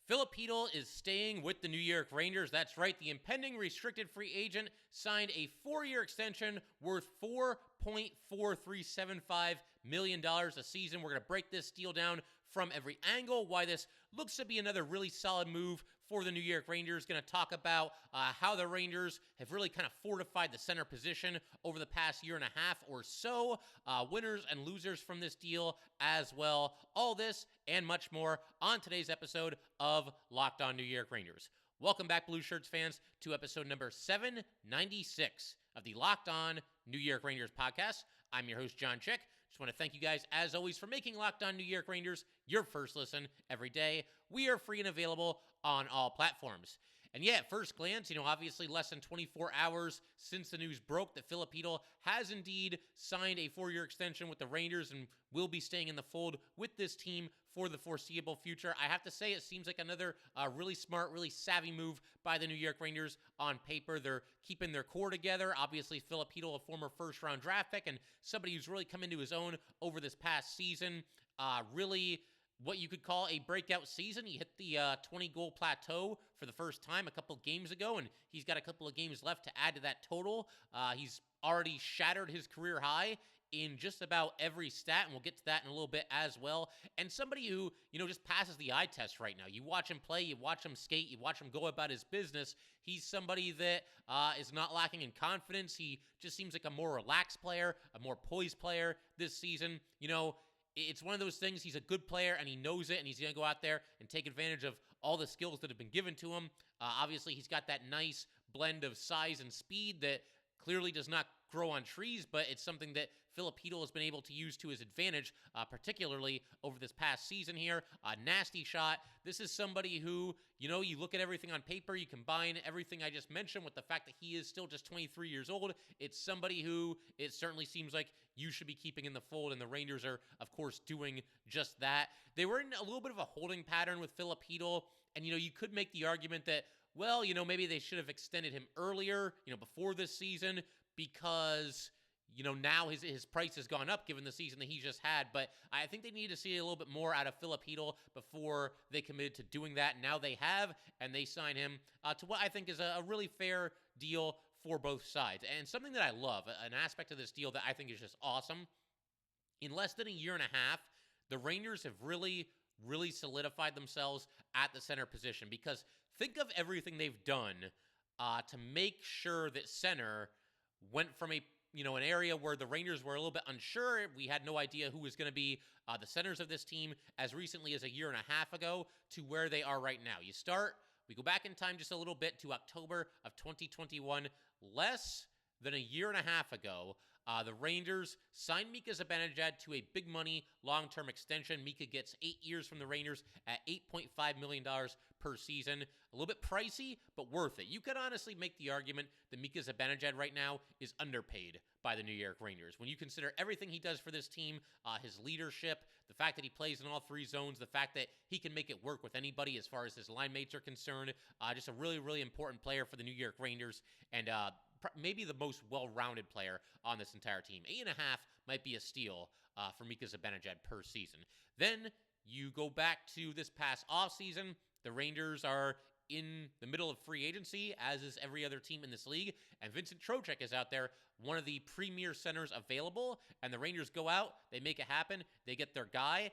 Filip Chytil is staying with the New York Rangers. That's right. The impending restricted free agent signed a 4-year extension worth $4.4375 million a season. We're going to break this deal down from every angle, why this looks to be another really solid move for the New York Rangers. Going to talk about how the Rangers have really kind of fortified the center position over the past year and a half or so. Winners and losers from this deal as well. All this and much more on today's episode of Locked On New York Rangers. Welcome back, Blue Shirts fans, to episode number 796 of the Locked On New York Rangers podcast. I'm your host, John Chick. Just want to thank you guys, as always, for making Locked On New York Rangers your first listen every day. We are free and available on all platforms. And yeah, at first glance, obviously less than 24 hours since the news broke that Filip Chytil has indeed signed a 4-year extension with the Rangers and will be staying in the fold with this team for the foreseeable future. I have to say, it seems like another really smart, really savvy move by the New York Rangers on paper. They're keeping their core together. Obviously, Filip Chytil, a former first-round draft pick and somebody who's really come into his own over this past season. Really what you could call a breakout season. He hit the 20-goal plateau for the first time a couple games ago, and he's got a couple of games left to add to that total. He's already shattered his career high in just about every stat, and we'll get to that in a little bit as well. And somebody who, just passes the eye test right now. You watch him play, you watch him skate, you watch him go about his business. He's somebody that is not lacking in confidence. He just seems like a more relaxed player, a more poised player this season. It's one of those things, he's a good player and he knows it, and he's going to go out there and take advantage of all the skills that have been given to him. Obviously, he's got that nice blend of size and speed that clearly does not grow on trees, but it's something that Filip Chytil has been able to use to his advantage, particularly over this past season here. A nasty shot. This is somebody who, you look at everything on paper, you combine everything I just mentioned with the fact that he is still just 23 years old. It's somebody who it certainly seems like you should be keeping in the fold, and the Rangers are, of course, doing just that. They were in a little bit of a holding pattern with Filip Chytil, and, you could make the argument that, well, maybe they should have extended him earlier, before this season, because, now his price has gone up given the season that he just had. But I think they need to see a little bit more out of Filip Chytil before they committed to doing that. Now they have, and they sign him to what I think is a really fair deal for both sides. And something that I love, an aspect of this deal that I think is just awesome, in less than a year and a half, the Rangers have really solidified themselves at the center position, because think of everything they've done to make sure that center went from an area where the Rangers were a little bit unsure. We had no idea who was going to be the centers of this team as recently as a year and a half ago to where they are right now. We go back in time just a little bit to October of 2021, less than a year and a half ago. The Rangers signed Mika Zibanejad to a big money long-term extension. Mika gets 8 years from the Rangers at $8.5 million per season. A little bit pricey, but worth it. You could honestly make the argument that Mika Zibanejad right now is underpaid by the New York Rangers. When you consider everything he does for this team, his leadership, the fact that he plays in all three zones, the fact that he can make it work with anybody as far as his line mates are concerned, just a really important player for the New York Rangers, and maybe the most well-rounded player on this entire team. 8.5 might be a steal for Mika Zibanejad per season. Then you go back to this past offseason. The Rangers are in the middle of free agency, as is every other team in this league, and Vincent Trocheck is out there, one of the premier centers available, and the Rangers go out, they make it happen, they get their guy,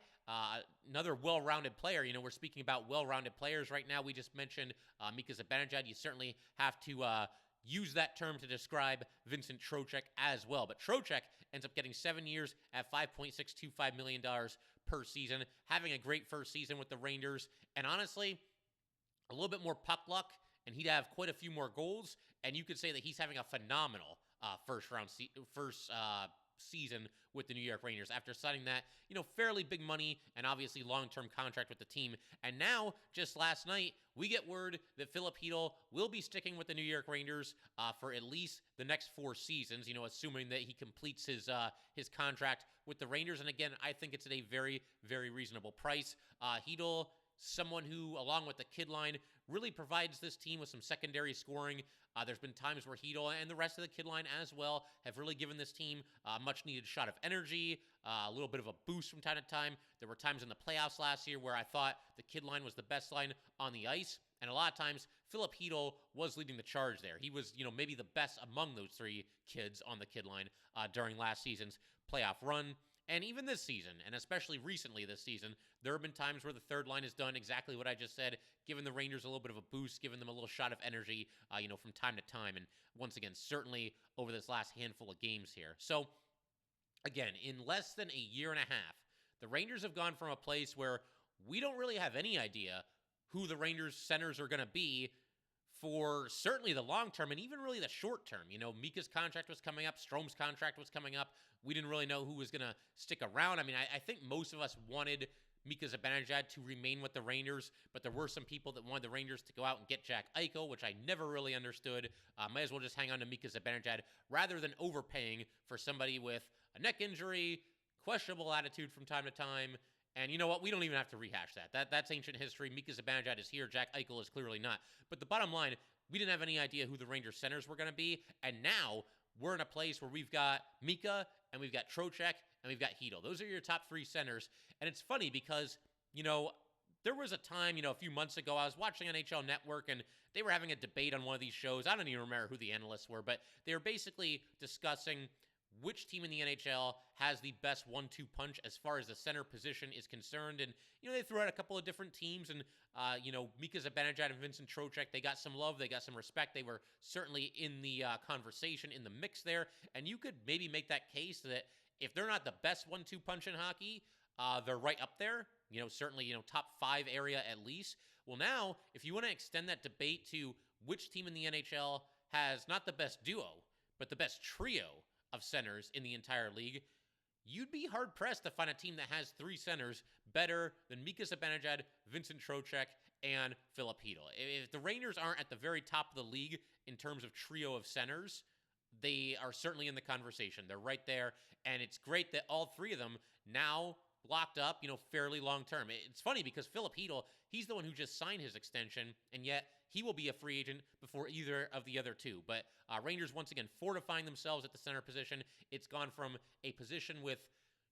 another well-rounded player. We're speaking about well-rounded players right now. We just mentioned Mika Zibanejad. You certainly have to use that term to describe Vincent Trocheck as well. But Trocheck ends up getting 7 years at $5.625 million per season, having a great first season with the Rangers, and honestly, a little bit more puck luck, and he'd have quite a few more goals, and you could say that he's having a phenomenal first season with the New York Rangers after signing that, fairly big money and obviously long-term contract with the team. And now, just last night, we get word that Filip Chytil will be sticking with the New York Rangers for at least the next 4 seasons, assuming that he completes his contract with the Rangers. And again, I think it's at a very reasonable price. Chytil someone who, along with the kid line, really provides this team with some secondary scoring. There's been times where Chytil and the rest of the kid line as well have really given this team a much-needed shot of energy, a little bit of a boost from time to time. There were times in the playoffs last year where I thought the kid line was the best line on the ice, and a lot of times Filip Chytil was leading the charge there. He was, maybe the best among those three kids on the kid line during last season's playoff run. And even this season, and especially recently this season, there have been times where the third line has done exactly what I just said, giving the Rangers a little bit of a boost, giving them a little shot of energy, from time to time. And once again, certainly over this last handful of games here. So, again, in less than a year and a half, the Rangers have gone from a place where we don't really have any idea who the Rangers centers are going to be for certainly the long term and even really the short term. Mika's contract was coming up. Strom's contract was coming up. We didn't really know who was going to stick around. I mean, I think most of us wanted Mika Zibanejad to remain with the Rangers, but there were some people that wanted the Rangers to go out and get Jack Eichel, which I never really understood. Might as well just hang on to Mika Zibanejad rather than overpaying for somebody with a neck injury, questionable attitude from time to time. And you know what? We don't even have to rehash that. That's ancient history. Mika Zibanejad is here. Jack Eichel is clearly not. But the bottom line, we didn't have any idea who the Rangers centers were going to be. And now we're in a place where we've got Mika and we've got Trocheck and we've got Chytil. Those are your top three centers. And it's funny because, there was a time, a few months ago, I was watching NHL Network and they were having a debate on one of these shows. I don't even remember who the analysts were, but they were basically discussing which team in the NHL has the best 1-2 punch as far as the center position is concerned. And, they threw out a couple of different teams and, Mika Zibanejad and Vincent Trocheck, they got some love, they got some respect. They were certainly in the conversation, in the mix there. And you could maybe make that case that if they're not the best 1-2 punch in hockey, they're right up there, certainly, top 5 area at least. Well, now, if you want to extend that debate to which team in the NHL has not the best duo, but the best trio of centers in the entire league, you'd be hard-pressed to find a team that has 3 centers better than Mika Zibanejad, Vincent Trocheck, and Filip Chytil. If the Rangers aren't at the very top of the league in terms of trio of centers, they are certainly in the conversation. They're right there, and it's great that all 3 of them now locked up, fairly long-term. It's funny because Filip Chytil, he's the one who just signed his extension, and yet he will be a free agent before either of the other 2. But Rangers, once again, fortifying themselves at the center position. It's gone from a position with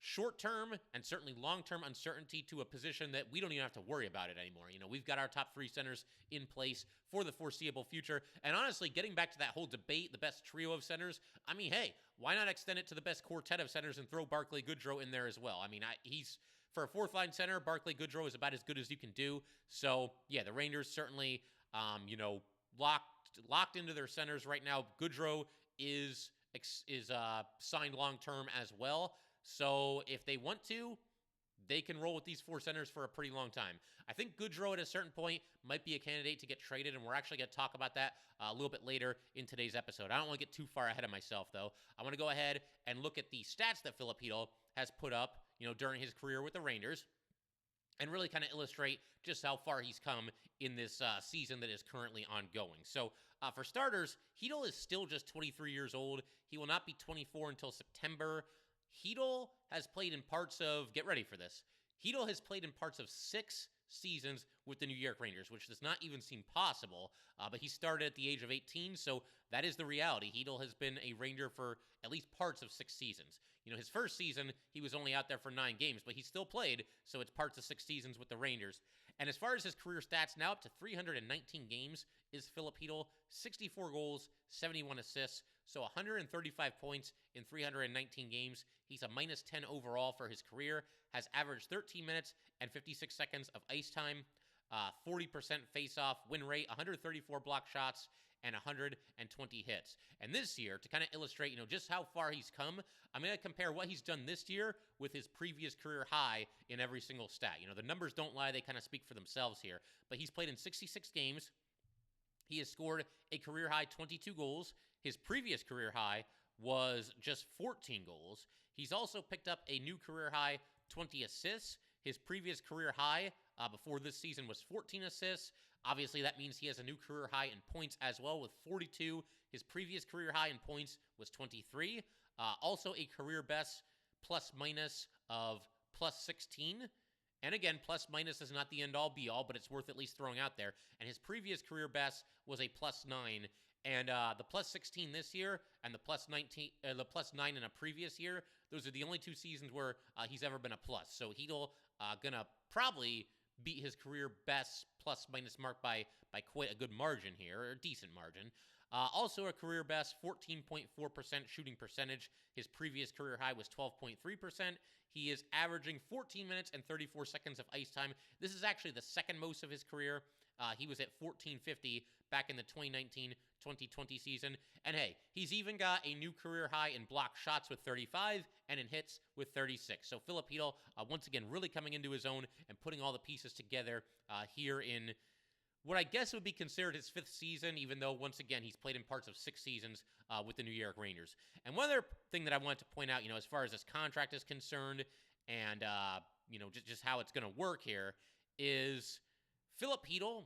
short-term and certainly long-term uncertainty to a position that we don't even have to worry about it anymore. We've got our top 3 centers in place for the foreseeable future. And honestly, getting back to that whole debate, the best trio of centers, I mean, hey, why not extend it to the best quartet of centers and throw Barclay Goodrow in there as well? I mean, he's, for a fourth-line center, Barclay Goodrow is about as good as you can do. So, yeah, the Rangers certainly, locked into their centers right now. Goodrow is signed long-term as well. So if they want to, they can roll with these 4 centers for a pretty long time. I think Goodrow at a certain point might be a candidate to get traded, and we're actually going to talk about that a little bit later in today's episode. I don't want to get too far ahead of myself, though. I want to go ahead and look at the stats that Filip Chytil has put up, during his career with the Rangers, and really kind of illustrate just how far he's come in this season that is currently ongoing. So, for starters, Chytil is still just 23 years old. He will not be 24 until September. Chytil has played in parts of, get ready for this, Chytil has played in parts of 6 seasons with the New York Rangers, which does not even seem possible, but he started at the age of 18, so that is the reality. Chytil has been a Ranger for at least parts of 6 seasons. His first season, he was only out there for 9 games, but he still played, so it's parts of 6 seasons with the Rangers. And as far as his career stats, now up to 319 games is Filip Chytil, 64 goals, 71 assists, so 135 points in 319 games. He's a minus 10 overall for his career, has averaged 13 minutes and 56 seconds of ice time, 40% face-off win rate, 134 block shots, and 120 hits. And this year, to kind of illustrate, just how far he's come, I'm going to compare what he's done this year with his previous career high in every single stat. The numbers don't lie. They kind of speak for themselves here. But he's played in 66 games. He has scored a career high 22 goals. His previous career high was just 14 goals. He's also picked up a new career high 20 assists. His previous career high before this season was 14 assists. Obviously, that means he has a new career high in points as well with 42. His previous career high in points was 23. Also a career best plus minus of plus 16. And again, plus minus is not the end all be all, but it's worth at least throwing out there. And his previous career best was a plus 9. And the plus 16 this year and the plus 19, the plus 9 in a previous year, those are the only 2 seasons where he's ever been a plus. So Chytil gonna probably beat his career best plus minus mark by quite a good margin here, or a decent margin. Also a career best 14.4% shooting percentage. His previous career high was 12.3%. He is averaging 14 minutes and 34 seconds of ice time. This is actually the second most of his career. He was at 1450 back in the 2019-2020 season. And hey, he's even got a new career high in block shots with 35 and in hits with 36. So Filip Chytil, once again, really coming into his own and putting all the pieces together here in what I guess would be considered his 5th season, even though, once again, he's played in parts of 6 seasons with the New York Rangers. And one other thing that I wanted to point out, as far as this contract is concerned and, just how it's going to work here is Filip Chytil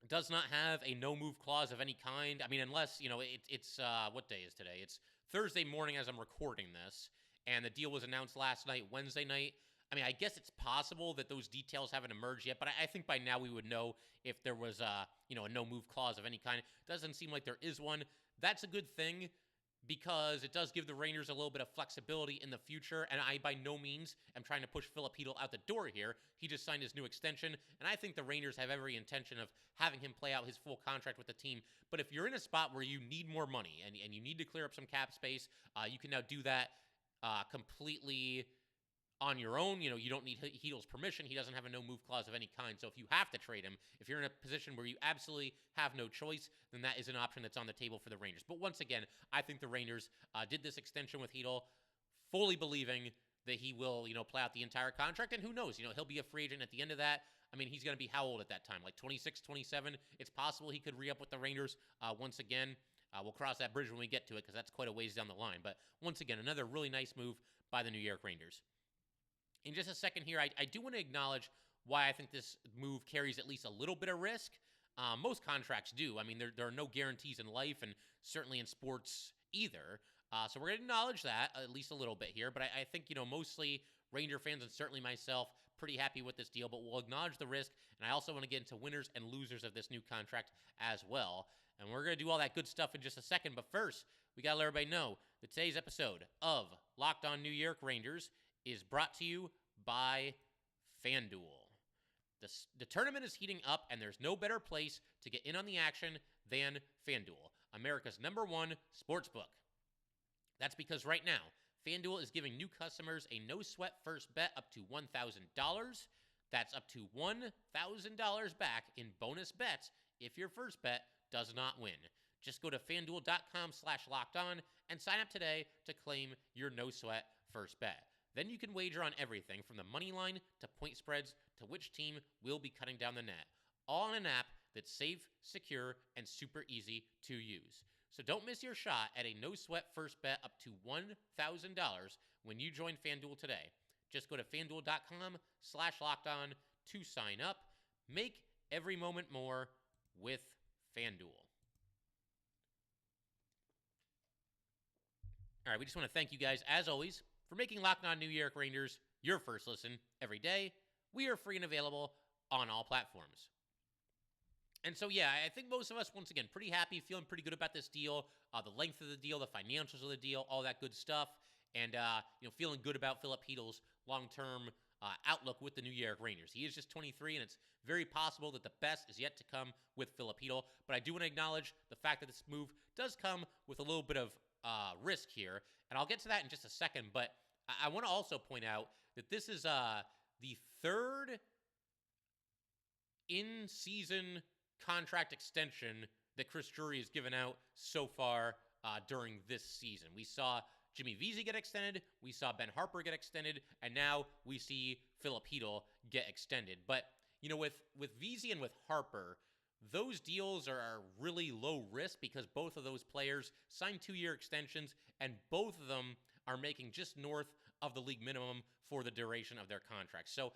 does not have a no-move clause of any kind. I mean, unless, it's what day is today? It's Thursday morning as I'm recording this, and the deal was announced last night, Wednesday night. I mean, I guess it's possible that those details haven't emerged yet, but I think by now we would know if there was a no-move clause of any kind. It doesn't seem like there is one. That's a good thing because it does give the Rangers a little bit of flexibility in the future, and I by no means am trying to push Filip Chytil out the door here. He just signed his new extension, and I think the Rangers have every intention of having him play out his full contract with the team. But if you're in a spot where you need more money and you need to clear up some cap space, you can now do that completely on your own. You don't need Chytil's permission. He doesn't have a no-move clause of any kind. So if you have to trade him, if you're in a position where you absolutely have no choice, then that is an option that's on the table for the Rangers. But once again, I think the Rangers did this extension with Chytil, fully believing that he will, play out the entire contract. And who knows, he'll be a free agent at the end of that. I mean, he's going to be how old at that time? Like 26, 27? It's possible he could re-up with the Rangers once again. We'll cross that bridge when we get to it because that's quite a ways down the line. But once again, another really nice move by the New York Rangers. In just a second here, I do want to acknowledge why I think this move carries at least a little bit of risk. Most contracts do. I mean, there are no guarantees in life and certainly in sports either. So we're going to acknowledge that at least a little bit here. But I think, mostly Ranger fans and certainly myself, pretty happy with this deal. But we'll acknowledge the risk. And I also want to get into winners and losers of this new contract as well. And we're going to do all that good stuff in just a second. But first, we got to let everybody know that today's episode of Locked On New York Rangers is brought to you by FanDuel. The tournament is heating up, and there's no better place to get in on the action than FanDuel, America's #1 sportsbook. That's because right now, FanDuel is giving new customers a no-sweat first bet up to $1,000. That's up to $1,000 back in bonus bets if your first bet does not win. Just go to FanDuel.com/lockedon and sign up today to claim your no-sweat first bet. Then you can wager on everything from the money line to point spreads to which team will be cutting down the net, all on an app that's safe, secure, and super easy to use. So don't miss your shot at a no-sweat first bet up to $1,000 when you join FanDuel today. Just go to FanDuel.com/lockedon to sign up. Make every moment more with FanDuel. All right, we just want to thank you guys, as always, for making Locked On New York Rangers your first listen every day. We are free and available on all platforms. And so, yeah, I think most of us, once again, pretty happy, feeling pretty good about this deal, the length of the deal, the financials of the deal, all that good stuff, and, feeling good about Filip Chytil's long-term outlook with the New York Rangers. He is just 23, and it's very possible that the best is yet to come with Filip Chytil, but I do want to acknowledge the fact that this move does come with a little bit of risk here, and I'll get to that in just a second, but I want to also point out that this is the third in-season contract extension that Chris Drury has given out so far during this season. We saw Jimmy Vesey get extended, we saw Ben Harpur get extended, and now we see Filip Chytil get extended. But, with Vesey and with Harpur, those deals are really low risk because both of those players signed 2-year extensions, and both of them are making just north of the league minimum for the duration of their contracts. So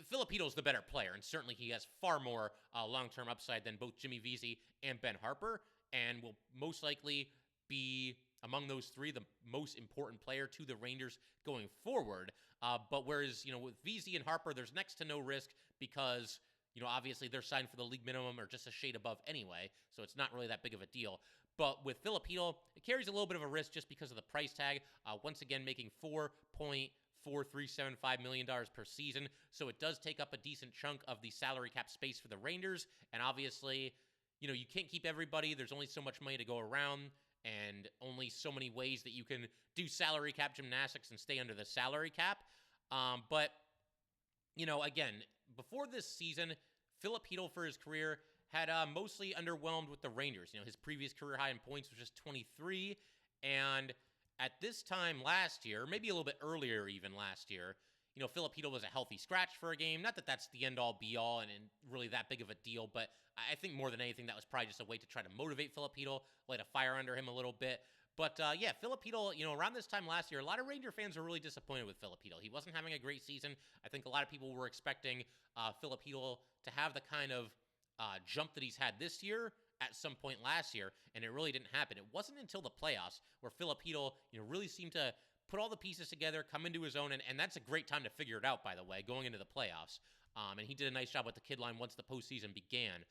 Filip Chytil is the better player, and certainly he has far more long-term upside than both Jimmy Vesey and Ben Harpur, and will most likely be among those three, the most important player to the Rangers going forward. But whereas, with VZ and Harper, there's next to no risk because, obviously they're signed for the league minimum or just a shade above anyway, so it's not really that big of a deal. But with Filip Chytil, it carries a little bit of a risk just because of the price tag. Once again, making $4.4375 million per season, so it does take up a decent chunk of the salary cap space for the Rangers. And obviously, you can't keep everybody. There's only so much money to go around, and only so many ways that you can do salary cap gymnastics and stay under the salary cap. But again, before this season, Filip Chytil for his career had mostly underwhelmed with the Rangers. His previous career high in points was just 23, and at this time last year, maybe a little bit earlier even last year, Filip Chytil was a healthy scratch for a game. Not that that's the end-all, be-all, and really that big of a deal, but I think more than anything, that was probably just a way to try to motivate Filip Chytil, light a fire under him a little bit. But yeah, Filip Chytil, around this time last year, a lot of Ranger fans were really disappointed with Filip Chytil. He wasn't having a great season. I think a lot of people were expecting Filip Chytil to have the kind of jump that he's had this year at some point last year, and it really didn't happen. It wasn't until the playoffs where Filip Chytil, really seemed to put all the pieces together, come into his own, and that's a great time to figure it out, by the way, going into the playoffs. And he did a nice job with the kid line once the postseason began.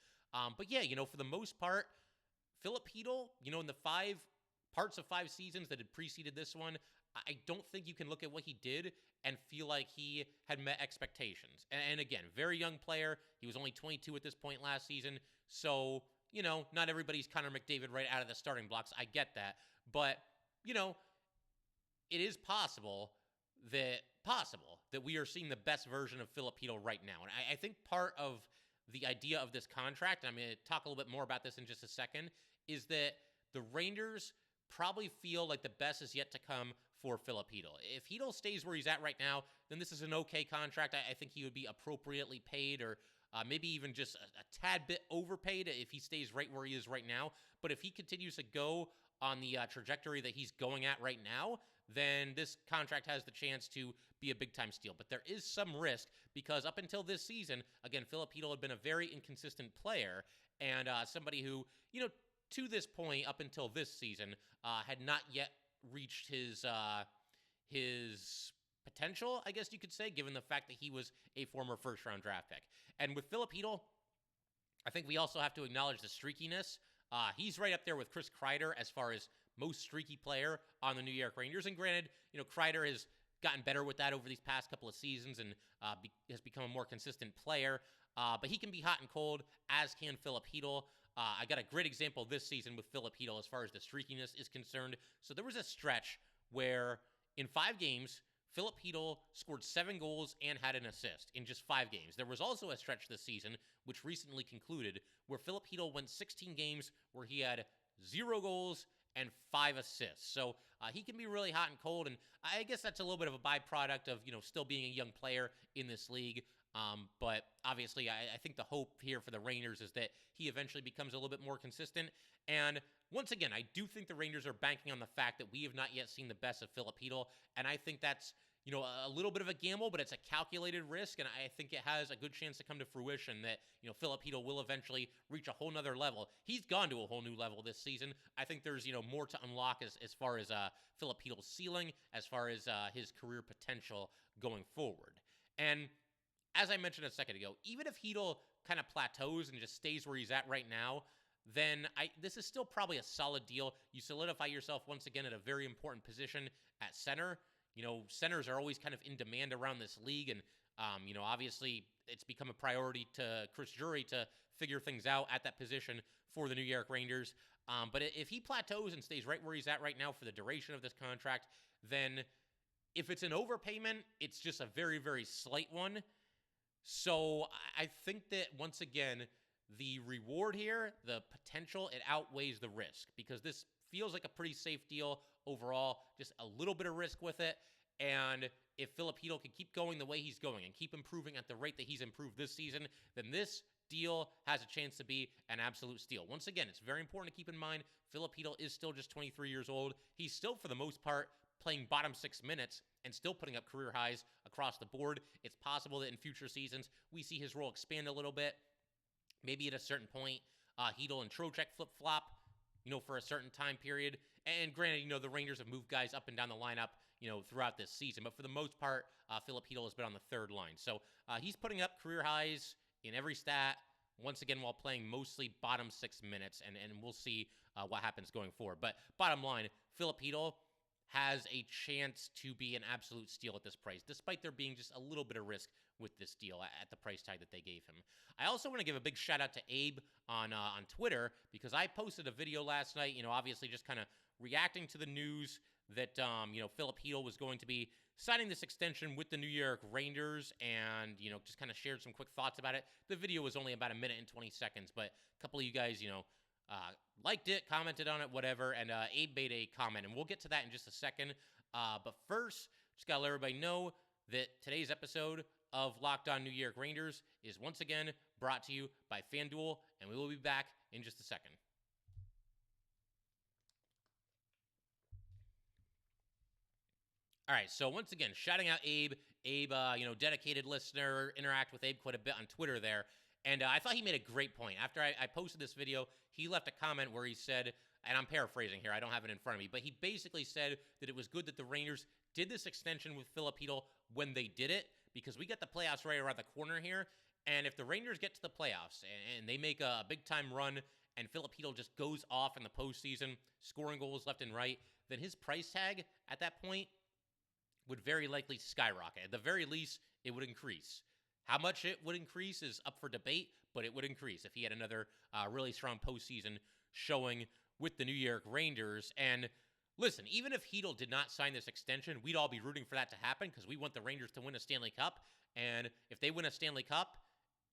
But yeah, for the most part, Filip Chytil, in the 5 parts of 5 seasons that had preceded this one, I don't think you can look at what he did and feel like he had met expectations. And again, very young player. He was only 22 at this point last season. So, not everybody's Connor McDavid right out of the starting blocks. I get that. But, it is possible that we are seeing the best version of Filip Chytil right now. And I think part of the idea of this contract, and I'm going to talk a little bit more about this in just a second, is that the Rangers probably feel like the best is yet to come for Filip Chytil. If Chytil stays where he's at right now, then this is an okay contract. I think he would be appropriately paid, or maybe even just a tad bit overpaid if he stays right where he is right now. But if he continues to go on the trajectory that he's going at right now, then this contract has the chance to be a big-time steal. But there is some risk because up until this season, again, Filip Chytil had been a very inconsistent player and somebody who, to this point, up until this season, had not yet reached his potential, I guess you could say, given the fact that he was a former first-round draft pick. And with Filip Chytil, I think we also have to acknowledge the streakiness. He's right up there with Chris Kreider as far as most streaky player on the New York Rangers. And granted, Kreider has gotten better with that over these past couple of seasons and has become a more consistent player. But he can be hot and cold, as can Filip Chytil. I got a great example this season with Filip Chytil as far as the streakiness is concerned. So there was a stretch where in 5 games, Filip Chytil scored 7 goals and had an assist in just 5 games. There was also a stretch this season, which recently concluded, where Filip Chytil went 16 games where he had 0 goals and 5 assists. So he can be really hot and cold, and I guess that's a little bit of a byproduct of, still being a young player in this league. But obviously, I think the hope here for the Rangers is that he eventually becomes a little bit more consistent. And once again, I do think the Rangers are banking on the fact that we have not yet seen the best of Filip Chytil, and I think that's, a little bit of a gamble, but it's a calculated risk, and I think it has a good chance to come to fruition that, Filip Chytil will eventually reach a whole nother level. He's gone to a whole new level this season. I think there's, more to unlock as far as Filip Chytil's ceiling, as far as his career potential going forward. And as I mentioned a second ago, even if Chytil kind of plateaus and just stays where he's at right now, then this is still probably a solid deal. You solidify yourself once again at a very important position at center. Centers are always kind of in demand around this league, and obviously it's become a priority to Chris Drury to figure things out at that position for the New York Rangers. But if he plateaus and stays right where he's at right now for the duration of this contract, then if it's an overpayment, it's just a very, very slight one. So I think that, once again, the reward here, the potential, it outweighs the risk, because this feels like a pretty safe deal overall, just a little bit of risk with it. And if Filip Chytil can keep going the way he's going and keep improving at the rate that he's improved this season, then this deal has a chance to be an absolute steal. Once again, it's very important to keep in mind, Filip Chytil is still just 23 years old. He's still, for the most part, playing bottom 6 minutes and still putting up career highs across the board. It's possible that in future seasons, we see his role expand a little bit. Maybe at a certain point, Chytil and Trocheck flip-flop, for a certain time period. And granted, the Rangers have moved guys up and down the lineup, throughout this season. But for the most part, Filip Chytil has been on the third line. So he's putting up career highs in every stat, once again, while playing mostly bottom 6 minutes. And we'll see what happens going forward. But bottom line, Filip Chytil has a chance to be an absolute steal at this price, despite there being just a little bit of risk with this deal at the price tag that they gave him. I also want to give a big shout out to Abe on Twitter, because I posted a video last night, obviously just kind of reacting to the news that, Filip Chytil was going to be signing this extension with the New York Rangers, and, just kind of shared some quick thoughts about it. The video was only about a minute and 20 seconds, but a couple of you guys, liked it, commented on it, whatever, and Abe made a comment, and we'll get to that in just a second. But first, just got to let everybody know that today's episode of Locked On New York Rangers is once again brought to you by FanDuel, and we will be back in just a second. All right, so once again, shouting out Abe. Abe, dedicated listener, interact with Abe quite a bit on Twitter there. And I thought he made a great point. After I posted this video, he left a comment where he said, and I'm paraphrasing here, I don't have it in front of me, but he basically said that it was good that the Rangers did this extension with Filip Chytil when they did it, because we got the playoffs right around the corner here. And if the Rangers get to the playoffs and they make a big-time run and Filip Chytil just goes off in the postseason, scoring goals left and right, then his price tag at that point would very likely skyrocket. At the very least, it would increase. How much it would increase is up for debate, but it would increase if he had another really strong postseason showing with the New York Rangers. And listen, even if Chytil did not sign this extension, we'd all be rooting for that to happen, because we want the Rangers to win a Stanley Cup. And if they win a Stanley Cup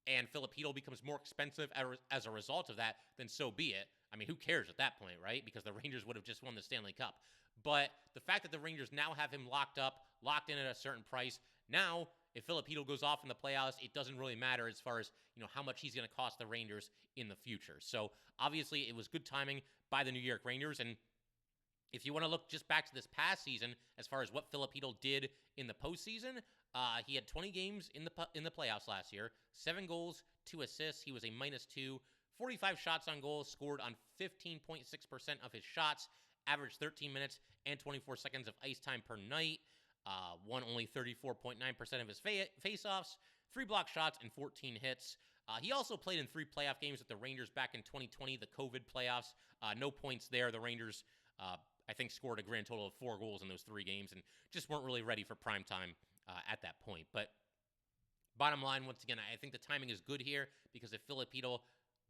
and Filip Chytil becomes more expensive as a result of that, then so be it. I mean, who cares at that point, right? Because the Rangers would have just won the Stanley Cup. But the fact that the Rangers now have him locked in at a certain price, now if Filip Chytil goes off in the playoffs, it doesn't really matter as far as, how much he's going to cost the Rangers in the future. So obviously it was good timing by the New York Rangers. And if you want to look just back to this past season, as far as what Filip Chytil did in the postseason, he had 20 games in the playoffs last year, 7 goals, 2 assists. He was a -2, 45 shots on goal, scored on 15.6% of his shots, averaged 13 minutes and 24 seconds of ice time per night, won only 34.9% of his faceoffs, 3 block shots and 14 hits. He also played in 3 playoff games with the Rangers back in 2020, the COVID playoffs. No points there. The Rangers, I think, scored a grand total of 4 goals in those 3 games and just weren't really ready for prime time at that point. But bottom line, once again, I think the timing is good here, because if Filip Chytil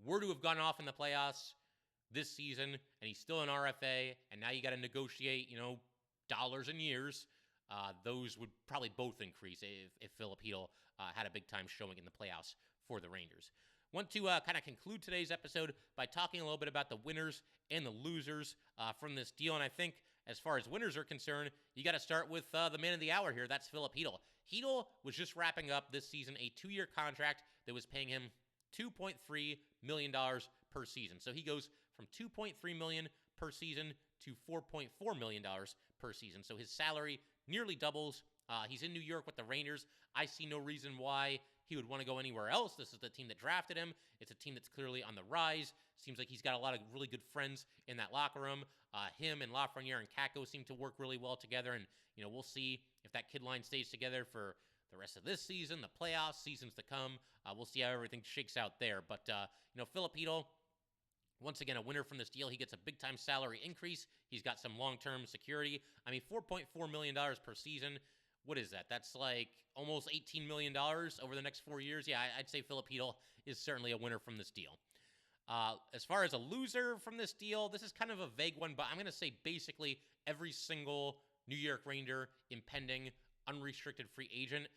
were to have gone off in the playoffs this season and he's still an RFA, and now you got to negotiate, dollars and years, those would probably both increase if Filip Chytil had a big time showing in the playoffs for the Rangers. Want to kind of conclude today's episode by talking a little bit about the winners and the losers from this deal. And I think as far as winners are concerned, you got to start with the man of the hour here. That's Filip Chytil. Chytil was just wrapping up this season a 2-year contract that was paying him $2.3 million per season. So he goes from $2.3 million per season to $4.4 million per season. So his salary nearly doubles. He's in New York with the Rangers. I see no reason why he would want to go anywhere else. This is the team that drafted him. It's a team that's clearly on the rise. Seems like he's got a lot of really good friends in that locker room. Him and Lafreniere and Kakko seem to work really well together. And, we'll see if that kid line stays together for the rest of this season, the playoffs, seasons to come. We'll see how everything shakes out there. But, Filip Chytil, once again, a winner from this deal. He gets a big-time salary increase. He's got some long-term security. I mean, $4.4 million per season. What is that? That's like almost $18 million over the next 4 years. Yeah, I'd say Filip Chytil is certainly a winner from this deal. As far as a loser from this deal, this is kind of a vague one, but I'm going to say basically every single New York Ranger impending unrestricted free agent.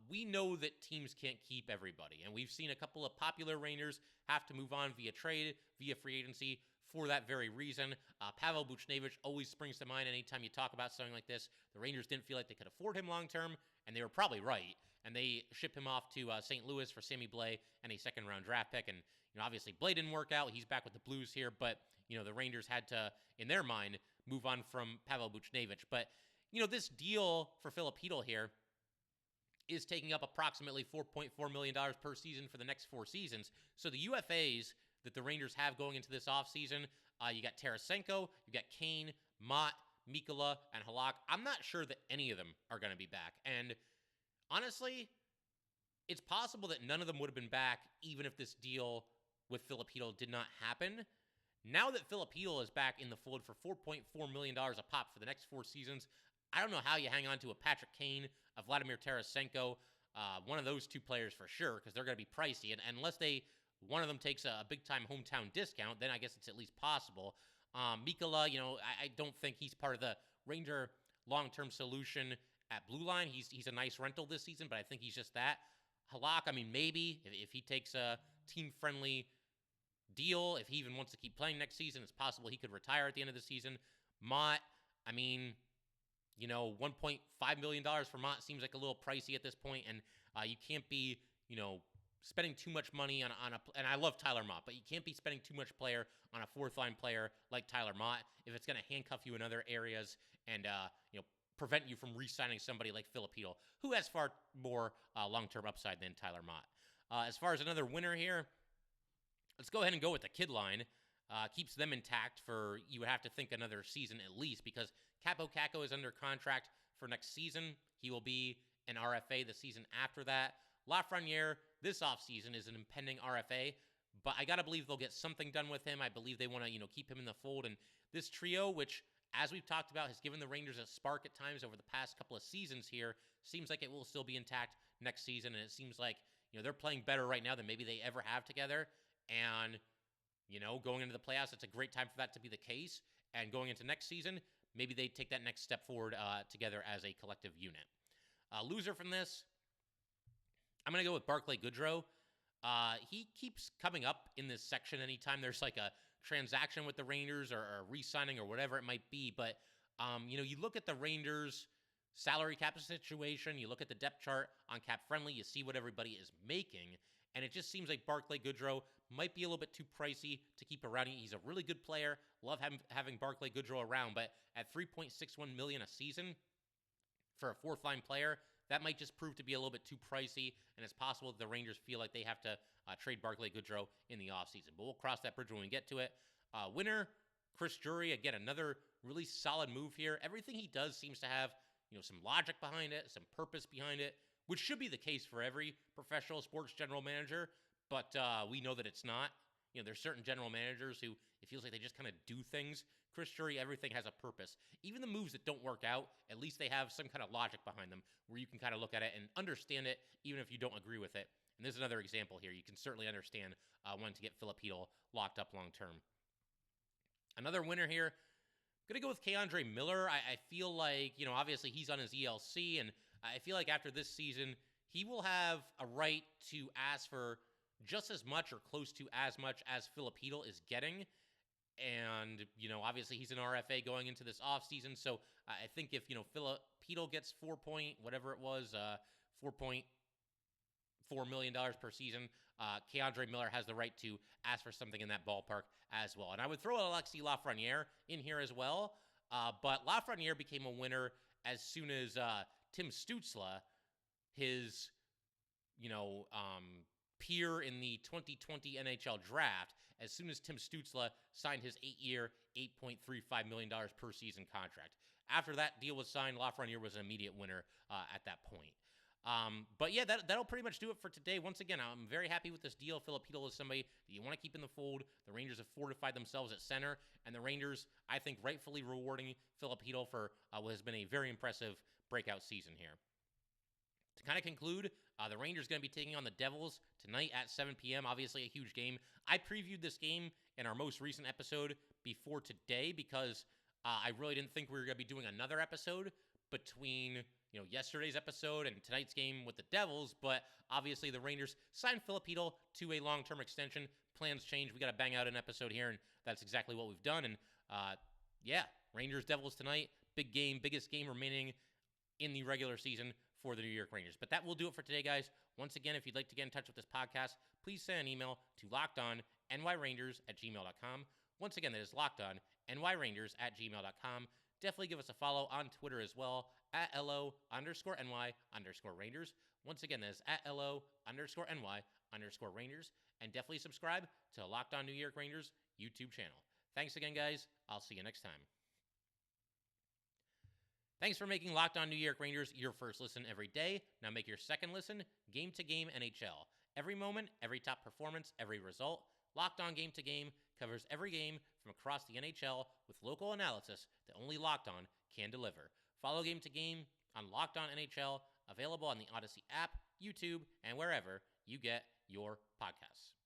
We know that teams can't keep everybody, and we've seen a couple of popular Rangers have to move on via trade, via free agency, for that very reason. Pavel Buchnevich always springs to mind anytime you talk about something like this. The Rangers didn't feel like they could afford him long-term, and they were probably right, and they shipped him off to St. Louis for Sammy Blais and a second-round draft pick, and obviously Blais didn't work out. He's back with the Blues here, but the Rangers had to, in their mind, move on from Pavel Buchnevich. But this deal for Filip Chytil here is taking up approximately $4.4 million per season for the next 4 seasons. So the UFAs that the Rangers have going into this offseason. You got Tarasenko, you got Kane, Mott, Mikkola, and Halak. I'm not sure that any of them are going to be back. And honestly, it's possible that none of them would have been back even if this deal with Filip Chytil did not happen. Now that Filip Chytil is back in the fold for $4.4 million a pop for the next 4 seasons, I don't know how you hang on to a Patrick Kane, a Vladimir Tarasenko, one of those 2 players for sure, because they're going to be pricey. And unless one of them takes a big-time hometown discount, then I guess it's at least possible. Mikkola, I don't think he's part of the Ranger long-term solution at blue line. He's a nice rental this season, but I think he's just that. Halak, I mean, maybe if he takes a team-friendly deal, if he even wants to keep playing next season, it's possible he could retire at the end of the season. Mott, I mean, $1.5 million for Mott seems like a little pricey at this point, and you can't be, spending too much money on and I love Tyler Mott, but you can't be spending too much player on a 4th-line player like Tyler Mott if it's going to handcuff you in other areas and, prevent you from re-signing somebody like Filip Chytil, who has far more long-term upside than Tyler Mott. As far as another winner here, let's go ahead and go with the kid line. Keeps them intact for, you would have to think, another season at least, because Capo Caco is under contract for next season. He will be an RFA the season after that. Lafreniere, this offseason, is an impending RFA, but I got to believe they'll get something done with him. I believe they want to, keep him in the fold. And this trio, which, as we've talked about, has given the Rangers a spark at times over the past couple of seasons here, seems like it will still be intact next season. And it seems like, they're playing better right now than maybe they ever have together. And, going into the playoffs, it's a great time for that to be the case. And going into next season, maybe they take that next step forward together as a collective unit. Loser from this, I'm going to go with Barclay Goodrow. He keeps coming up in this section anytime there's like a transaction with the Rangers or re-signing or whatever it might be. But, you look at the Rangers' salary cap situation, you look at the depth chart on Cap Friendly, you see what everybody is making, and it just seems like Barclay Goodrow might be a little bit too pricey to keep around. He's a really good player. Love having Barclay Goodrow around, but at $3.61 million a season for a 4th-line player, that might just prove to be a little bit too pricey, and it's possible that the Rangers feel like they have to trade Barclay Goodrow in the offseason. But we'll cross that bridge when we get to it. Winner, Chris Drury, again, another really solid move here. Everything he does seems to have, some logic behind it, some purpose behind it, which should be the case for every professional sports general manager, but we know that it's not. There's certain general managers who it feels like they just kind of do things. Chris Drury, everything has a purpose. Even the moves that don't work out, at least they have some kind of logic behind them where you can kind of look at it and understand it even if you don't agree with it. And there's another example here. You can certainly understand when to get Filip Chytil locked up long term. Another winner here, I'm going to go with K'Andre Miller. I feel like, obviously he's on his ELC, and I feel like after this season, he will have a right to ask for just as much or close to as much as Filip Chytil is getting. And, obviously he's an RFA going into this offseason. So I think if, Filip Chytil gets $4.4 million per season, K'Andre Miller has the right to ask for something in that ballpark as well. And I would throw Alexis Lafreniere in here as well. But Lafreniere became a winner as soon as Tim Stützle, his, peer in the 2020 NHL draft, as soon as Tim Stützle signed his 8-year, $8.35 million per season contract. After that deal was signed, Lafreniere was an immediate winner at that point. But yeah, that'll pretty much do it for today. Once again, I'm very happy with this deal. Filip Chytil is somebody that you want to keep in the fold. The Rangers have fortified themselves at center, and the Rangers, I think, rightfully rewarding Filip Chytil for what has been a very impressive breakout season here. To kind of conclude, the Rangers going to be taking on the Devils tonight at 7 p.m. Obviously, a huge game. I previewed this game in our most recent episode before today because I really didn't think we were going to be doing another episode between yesterday's episode and tonight's game with the Devils. But obviously, the Rangers signed Filip Chytil to a long-term extension. Plans change. We got to bang out an episode here, and that's exactly what we've done. And Rangers Devils tonight. Big game, biggest game remaining in the regular season for the New York Rangers. But that will do it for today, guys. Once again, if you'd like to get in touch with this podcast, please send an email to lockedonnyrangers@gmail.com. Once again, that is lockedonnyrangers@gmail.com. Definitely give us a follow on Twitter as well, @LO_NY_Rangers. Once again, that is @LO_NY_Rangers. Rangers, and definitely subscribe to Locked On New York Rangers YouTube channel. Thanks again, guys. I'll see you next time. Thanks for making Locked On New York Rangers your first listen every day. Now make your second listen Game to Game NHL. Every moment, every top performance, every result. Locked On Game to Game covers every game from across the NHL with local analysis that only Locked On can deliver. Follow Game to Game on Locked On NHL, available on the Odyssey app, YouTube, and wherever you get your podcasts.